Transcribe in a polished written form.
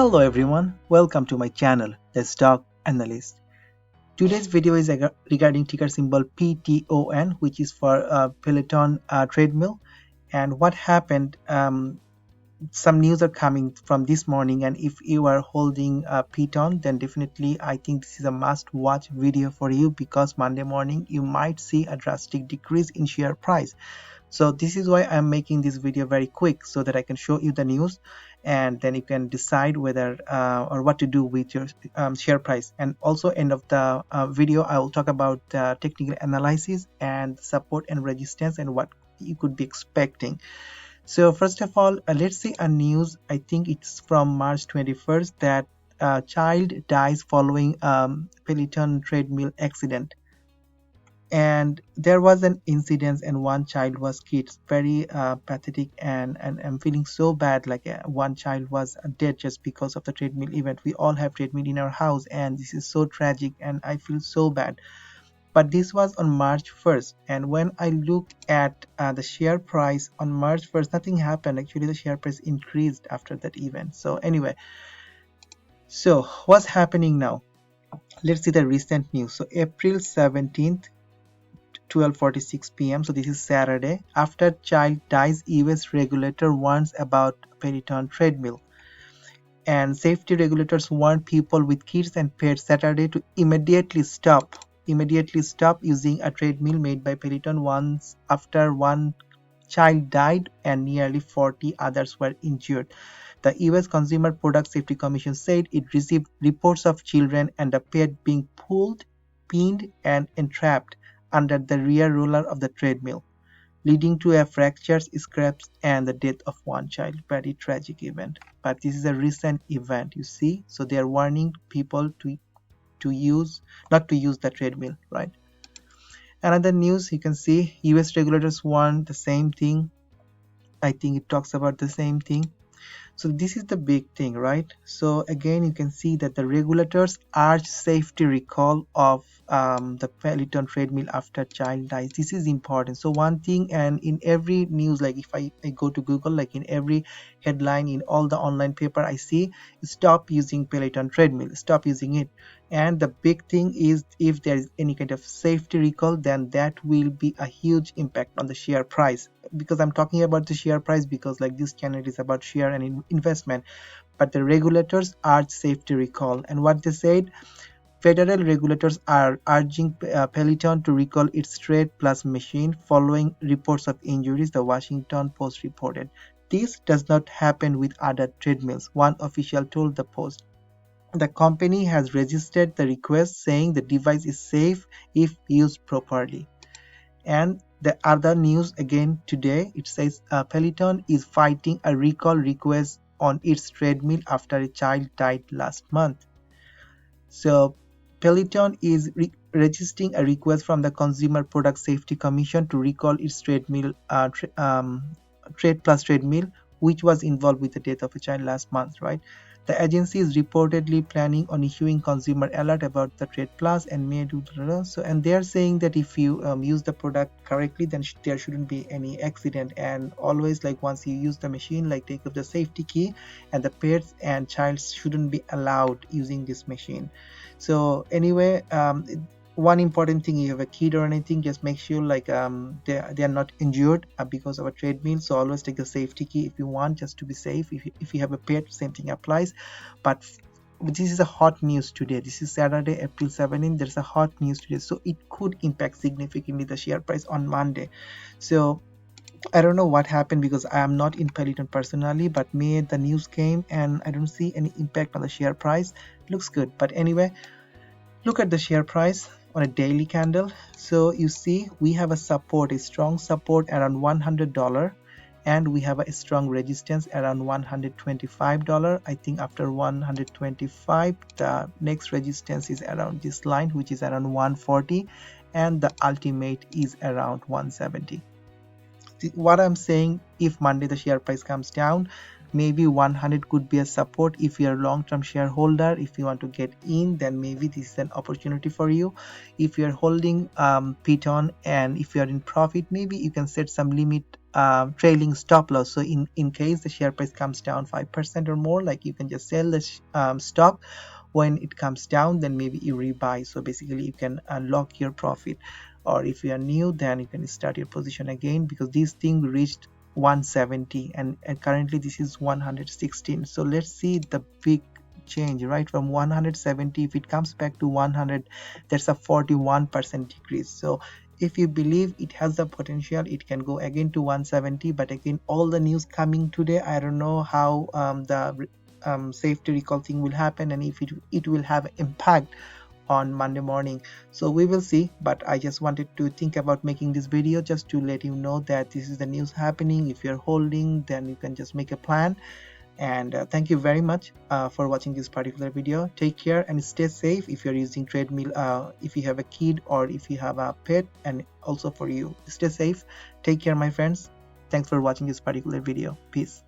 Hello everyone, welcome to my channel, Let's Talk Analyst. Today's video is regarding ticker symbol PTON, which is for Peloton treadmill. And what happened, some news are coming from this morning, and if you are holding Pton, then definitely I think this is a must watch video for you, because Monday morning you might see a drastic decrease in share price. So this is why I'm making this video very quick, so that I can show you the news and then you can decide whether or what to do with your share price. And also end of the video I will talk about technical analysis and support and resistance and what you could be expecting. So first of all, let's see a news. I think it's from March 21st that a child dies following Peloton treadmill accident. And there was an incident and one child was killed. It's very pathetic, and I'm feeling so bad, like one child was dead just because of the treadmill event. We all have treadmill in our house, and this is so tragic and I feel so bad. But this was on March 1st, and when I look at the share price on March 1st, nothing happened. Actually, the share price increased after that event. So anyway, so what's happening now? Let's see the recent news. So April 17th, 12:46 p.m. So this is Saturday. After child dies, US regulator warns about Peloton treadmill. And safety regulators warn people with kids and pets Saturday to immediately stop using a treadmill made by Peloton once after one child died and nearly 40 others were injured. The US Consumer Product Safety Commission said it received reports of children and a pet being pulled, pinned, and entrapped under the rear roller of the treadmill, leading to a fractures, scraps, and the death of one child. Very tragic event. But this is a recent event, you see. So they are warning people not to use the treadmill, right? Another news, you can see US regulators warn the same thing. I think it talks about the same thing. So this is the big thing, right? So again, you can see that the regulators urge safety recall of the Peloton treadmill after child dies. This is important. So one thing, and in every news, like if I go to Google, like in every headline, in all the online paper I see, stop using Peloton treadmill, stop using it. And the big thing is, if there is any kind of safety recall, then that will be a huge impact on the share price. Because I'm talking about the share price because like this channel is about share and investment, but the regulators urge safety recall. And what they said, federal regulators are urging Peloton to recall its Tread Plus machine following reports of injuries, the Washington Post reported. This does not happen with other treadmills, one official told the Post. The company has registered the request, saying the device is safe if used properly. And the other news again today, it says Peloton is fighting a recall request on its treadmill after a child died last month. So Peloton is registering a request from the Consumer Product Safety Commission to recall its treadmill, Tread Plus treadmill, which was involved with the death of a child last month, right? The agency is reportedly planning on issuing consumer alert about the Tread Plus and may do so. And they are saying that if you use the product correctly, then there shouldn't be any accident. And always, like once you use the machine, like take up the safety key, and the pets and child shouldn't be allowed using this machine. So anyway, one important thing, you have a kid or anything, just make sure like they are not injured because of a treadmill. So always take the safety key if you want, just to be safe. If you have a pet, same thing applies. But this is a hot news today. This is Saturday, April 17th. There's a hot news today, so it could impact significantly the share price on Monday. So I don't know what happened, because I am not in Peloton personally, but May the news came and I don't see any impact on the share price. Looks good. But anyway, look at the share price on a daily candle. So you see we have a support, a strong support around $100, and we have a strong resistance around $125. I think after 125, the next resistance is around this line, which is around 140, and the ultimate is around 170. What I'm saying, if Monday the share price comes down, maybe 100 could be a support. If you're a long-term shareholder, if you want to get in, then maybe this is an opportunity for you. If you're holding Pton and if you're in profit, maybe you can set some limit trailing stop loss. So in case the share price comes down 5% or more, like you can just sell the stock. When it comes down, then maybe you rebuy. So basically you can lock your profit, or if you are new, then you can start your position again, because this thing reached 170 and currently this is 116. So let's see the big change, right? From 170, if it comes back to 100, that's a 41% decrease. So if you believe it has the potential, it can go again to 170. But again, all the news coming today, I don't know how the safety recall thing will happen, and if it will have impact on Monday morning. So we will see, but I just wanted to think about making this video just to let you know that this is the news happening. If you're holding, then you can just make a plan. And thank you very much for watching this particular video. Take care and stay safe if you're using treadmill, if you have a kid or if you have a pet, and also for you, stay safe. Take care, my friends. Thanks for watching this particular video. Peace.